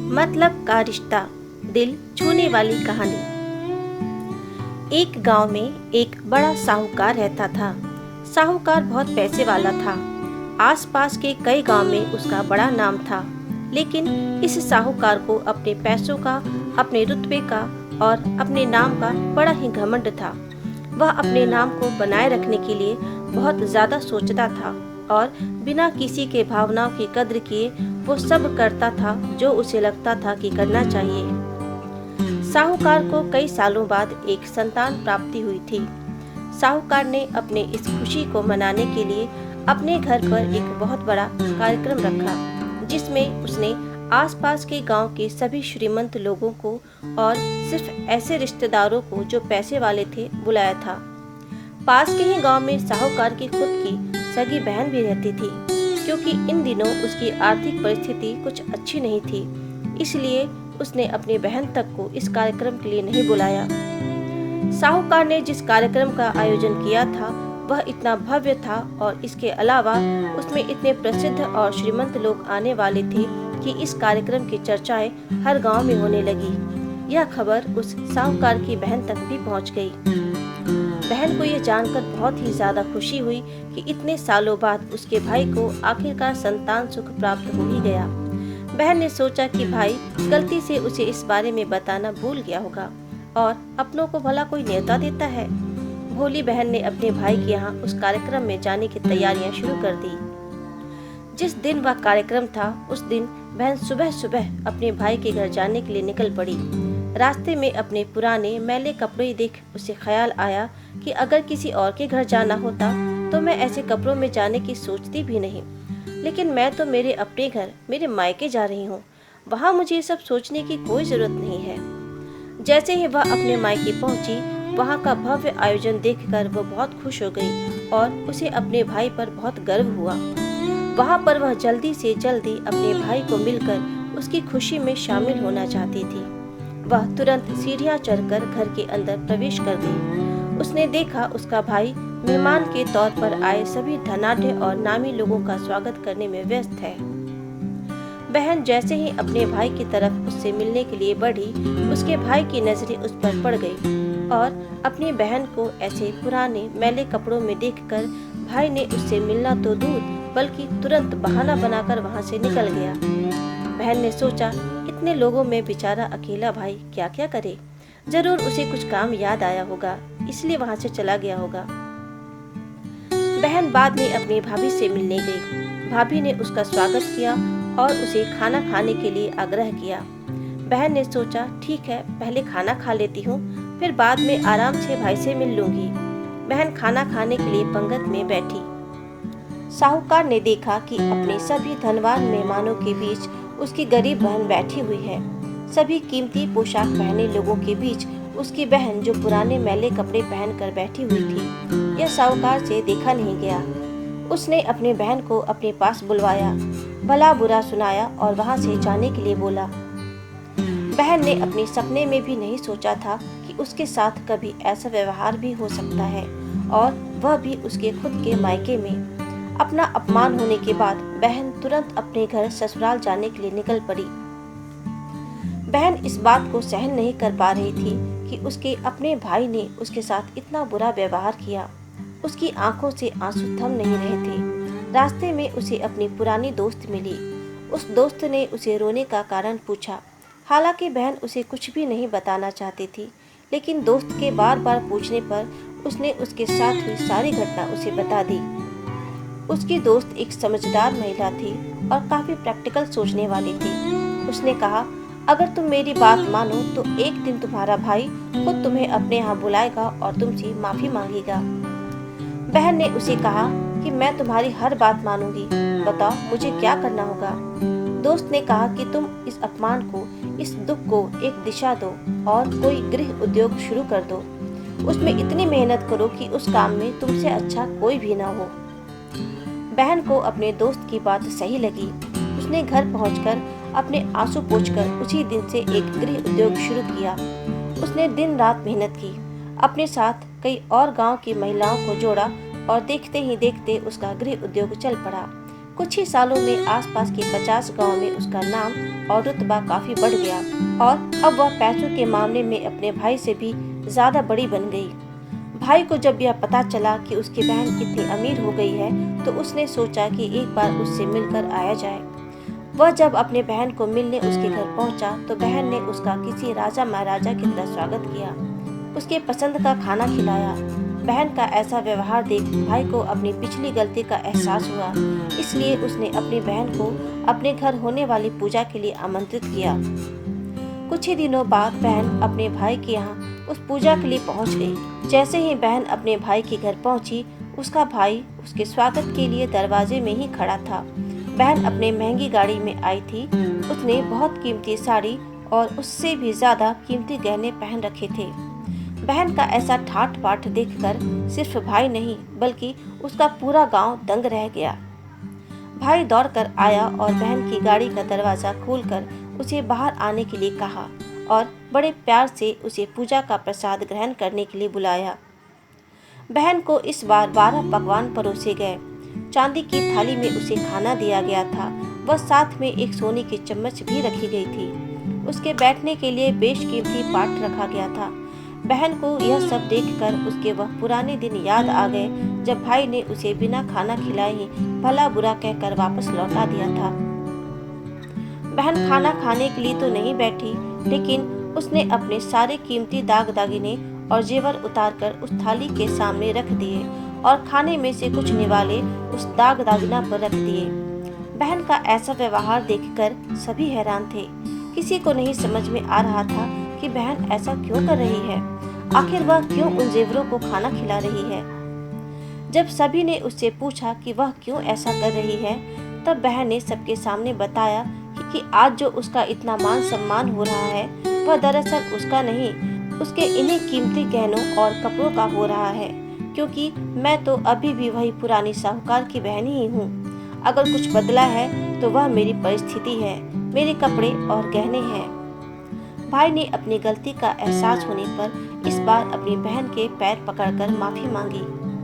मतलब का रिश्ता, दिल छूने वाली कहानी। एक गांव में एक बड़ा साहूकार रहता था। साहूकार बहुत पैसे वाला था। आसपास के कई गांव में उसका बड़ा नाम था। लेकिन इस साहूकार को अपने पैसों का, अपने रुतबे का और अपने नाम का बड़ा ही घमंड था। वह अपने नाम को बनाए रखने के लिए बहुत ज्यादा सोचता था और बिना किसी के भावनाओं की कद्र किए वो सब करता था जो उसे लगता था कि करना चाहिए। साहूकार को कई सालों बाद एक संतान प्राप्ति हुई थी। साहूकार ने अपने इस खुशी को मनाने के लिए अपने घर पर एक बहुत बड़ा कार्यक्रम रखा, जिसमें उसने आसपास के गांव के सभी श्रीमंत लोगों को और सिर्फ ऐसे रिश्तेदारों को जो पैसे वाले थे बुलाया था। पास के ही गांव में साहूकार की खुद की सगी बहन भी रहती थी। क्योंकि इन दिनों उसकी आर्थिक परिस्थिति कुछ अच्छी नहीं थी, इसलिए उसने अपनी बहन तक को इस कार्यक्रम के लिए नहीं बुलाया। साहूकार ने जिस कार्यक्रम का आयोजन किया था वह इतना भव्य था और इसके अलावा उसमें इतने प्रसिद्ध और श्रीमंत लोग आने वाले थे कि इस कार्यक्रम की चर्चाएं हर गांव में होने लगी। यह खबर उस साहूकार की बहन तक भी पहुंच गई। बहन को यह जानकर बहुत ही ज्यादा खुशी हुई कि इतने सालों बाद उसके भाई को आखिरकार संतान सुख प्राप्त हो ही गया। बहन ने सोचा कि भाई गलती से उसे इस बारे में बताना भूल गया होगा और अपनों को भला कोई न्योता देता है। भोली बहन ने अपने भाई के यहाँ उस कार्यक्रम में जाने की तैयारियां शुरू कर दी। जिस दिन वह कार्यक्रम था उस दिन बहन सुबह सुबह अपने भाई के घर जाने के लिए निकल पड़ी। रास्ते में अपने पुराने मैले कपड़े देख उसे ख्याल आया कि अगर किसी और के घर जाना होता तो मैं ऐसे कपड़ों में जाने की सोचती भी नहीं, लेकिन मैं तो मेरे अपने घर, मेरे मायके जा रही हूँ। वहाँ मुझे ये सब सोचने की कोई जरूरत नहीं है। जैसे ही वह अपने मायके पहुंची, वहाँ का भव्य आयोजन देखकर वह बहुत खुश हो गई और उसे अपने भाई पर बहुत गर्व हुआ। वहाँ पर वह जल्दी से जल्दी अपने भाई को मिलकर उसकी खुशी में शामिल होना चाहती थी। वह तुरंत सीढ़ियाँ चढ़कर घर के अंदर प्रवेश कर गई। उसने देखा उसका भाई मेहमान के तौर पर आए सभी धनाढ्य और नामी लोगों का स्वागत करने में व्यस्त है। बहन जैसे ही अपने भाई की तरफ उससे मिलने के लिए बढ़ी, उसके भाई की नजरें उस पर पड़ गई और अपनी बहन को ऐसे पुराने मैले कपड़ों में देखकर भाई ने उससे मिलना तो दूर बल्कि तुरंत बहाना बनाकर वहां से निकल गया। बहन ने सोचा, इतने लोगों में बेचारा अकेला भाई क्या क्या करे, जरूर उसे कुछ काम याद आया होगा, इसलिए वहां से चला गया होगा। बहन बाद में अपनी भाभी से मिलने गई। भाभी ने उसका स्वागत किया और उसे खाना खाने के लिए आग्रह किया। बहन ने सोचा, ठीक है, पहले खाना खा लेती हूँ, फिर बाद में आराम से भाई से मिल लूंगी। बहन खाना खाने के लिए पंगत में बैठी। साहूकार ने देखा कि अपने सभी धनवान मेहमानों के बीच उसकी गरीब बहन बैठी हुई है। सभी कीमती पोशाक पहने लोगों के बीच उसकी बहन जो पुराने मैले कपड़े पहनकर बैठी हुई थी, यह साहूकार से देखा नहीं गया। उसने अपनी बहन को अपने पास बुलवाया, भला बुरा सुनाया और वहां से जाने के लिए बोला। बहन ने अपने सपने में भी नहीं सोचा था कि उसके साथ कभी ऐसा व्यवहार भी हो सकता है, और वह भी उसके खुद के मायके में। अपना अपमान होने के बाद बहन तुरंत अपने घर ससुराल जाने के लिए निकल पड़ी। बहन इस बात को सहन नहीं कर पा रही थी कि उसके अपने भाई ने उसके साथ इतना बुरा व्यवहार किया। उसकी आंखों से आंसू थम नहीं रहे थे। रास्ते में उसे अपनी पुरानी दोस्त मिली। उस दोस्त ने उसे रोने का कारण पूछा। हालांकि बहन उसे कुछ भी नहीं बताना चाहती थी, लेकिन दोस्त के बार बार पूछने पर उसने उसके साथ हुई सारी घटना उसे बता दी। उसकी दोस्त एक समझदार महिला थी और काफी प्रैक्टिकल सोचने वाली थी। उसने कहा, अगर तुम मेरी बात मानो तो एक दिन तुम्हारा भाई खुद तुम्हें अपने यहाँ बुलाएगा और तुमसे माफी मांगेगा। बहन ने उसे कहा कि मैं तुम्हारी हर बात मानूंगी, बताओ मुझे क्या करना होगा। दोस्त ने कहा कि तुम इस अपमान को, इस दुख को एक दिशा दो और कोई गृह उद्योग शुरू कर दो। उसमें इतनी मेहनत करो कि उस काम में तुमसे अच्छा कोई भी ना हो। बहन को अपने दोस्त की बात सही लगी। उसने घर पहुंचकर अपने आंसू पोंछकर उसी दिन से एक गृह उद्योग शुरू किया। उसने दिन रात मेहनत की, अपने साथ कई और गांव की महिलाओं को जोड़ा और देखते ही देखते उसका गृह उद्योग चल पड़ा। कुछ ही सालों में आसपास के 50 गांव में उसका नाम और रुतबा काफी बढ़ गया और अब वह पैसों के मामले में अपने भाई से भी ज्यादा बड़ी बन गई। भाई को जब यह पता चला कि उसकी बहन इतनी अमीर हो गई है तो उसने सोचा कि एक बार उससे मिलकर आया जाए। वह जब अपने बहन को मिलने उसके घर पहुंचा तो बहन ने उसका किसी राजा महाराजा की तरह स्वागत किया, उसके पसंद का खाना खिलाया। बहन का ऐसा व्यवहार देख भाई को अपनी पिछली गलती का एहसास हुआ, इसलिए उसने अपनी बहन को अपने घर होने वाली पूजा के लिए आमंत्रित किया। कुछ ही दिनों बाद बहन अपने भाई के यहाँ उस पूजा के लिए पहुंच गई। जैसे ही बहन अपने भाई के घर पहुंची, उसका भाई उसके स्वागत के लिए दरवाजे में ही खड़ा था। बहन अपने महंगी गाड़ी में आई थी। उसने बहुत कीमती साड़ी और उससे भी ज्यादा कीमती गहने पहन रखे थे। बहन का ऐसा ठाट बाट देखकर सिर्फ भाई नहीं बल्कि उसका पूरा गांव दंग रह गया। भाई दौड़कर आया और बहन की गाड़ी का दरवाजा खोलकर उसे बाहर आने के लिए कहा और बड़े प्यार से उसे पूजा का प्रसाद ग्रहण करने के लिए बुलाया। बहन को इस बार 12 पकवान परोसे गए। चांदी की थाली में उसे खाना दिया गया था। वह साथ में एक सोने की चम्मच भी रखी गई थी। उसके बैठने के लिए बेशकीमती पाट रखा गया था। बहन को यह सब देखकर उसके वह पुराने दिन याद आ गए जब भाई ने उसे बिना खाना खिलाए ही भला बुरा कहकर वापस लौटा दिया था। बहन खाना खाने के लिए तो नहीं बैठी, लेकिन उसने अपने सारे कीमती दाग दागिने और जेवर उतारकर उस थाली के सामने रख दिए और खाने में से कुछ निवाले उस दाग दागिना पर रख दिए। बहन का ऐसा व्यवहार देखकर सभी हैरान थे। किसी को नहीं समझ में आ रहा था कि बहन ऐसा क्यों कर रही है। आखिर वह क्यों उन जेवरों को खाना खिला रही है। जब सभी ने उससे पूछा कि वह क्यों ऐसा कर रही है, तब बहन ने सबके सामने बताया कि आज जो उसका इतना मान सम्मान हो रहा है वह दरअसल उसका नहीं, उसके इन्हीं कीमती गहनों और कपड़ों का हो रहा है, क्योंकि मैं तो अभी भी वही पुरानी साहूकार की बहन ही हूँ। अगर कुछ बदला है तो वह मेरी परिस्थिति है, मेरे कपड़े और गहने हैं। भाई ने अपनी गलती का एहसास होने पर इस बार अपनी बहन के पैर पकड़कर माफी मांगी।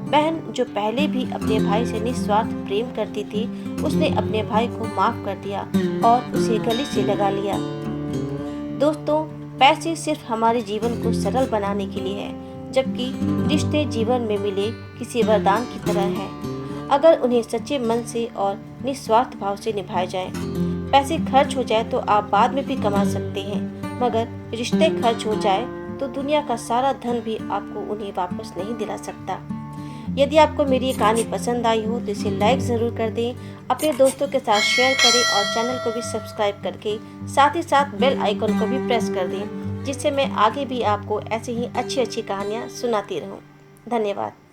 बहन जो पहले भी अपने भाई से निस्वार्थ प्रेम करती थी, उसने अपने भाई को माफ कर दिया और उसे गले से लगा लिया। दोस्तों, पैसे सिर्फ हमारे जीवन को सरल बनाने के लिए है, जबकि रिश्ते जीवन में मिले किसी वरदान की तरह है, अगर उन्हें सच्चे मन से और निस्वार्थ भाव से निभाए जाए। पैसे खर्च हो जाए तो आप बाद में भी कमा सकते हैं, मगर रिश्ते खर्च हो जाए तो दुनिया का सारा धन भी आपको उन्हें वापस नहीं दिला सकता। यदि आपको मेरी ये कहानी पसंद आई हो तो इसे लाइक ज़रूर कर दें, अपने दोस्तों के साथ शेयर करें और चैनल को भी सब्सक्राइब करके साथ ही साथ बेल आइकन को भी प्रेस कर दें, जिससे मैं आगे भी आपको ऐसे ही अच्छी अच्छी कहानियाँ सुनाती रहूँ। धन्यवाद।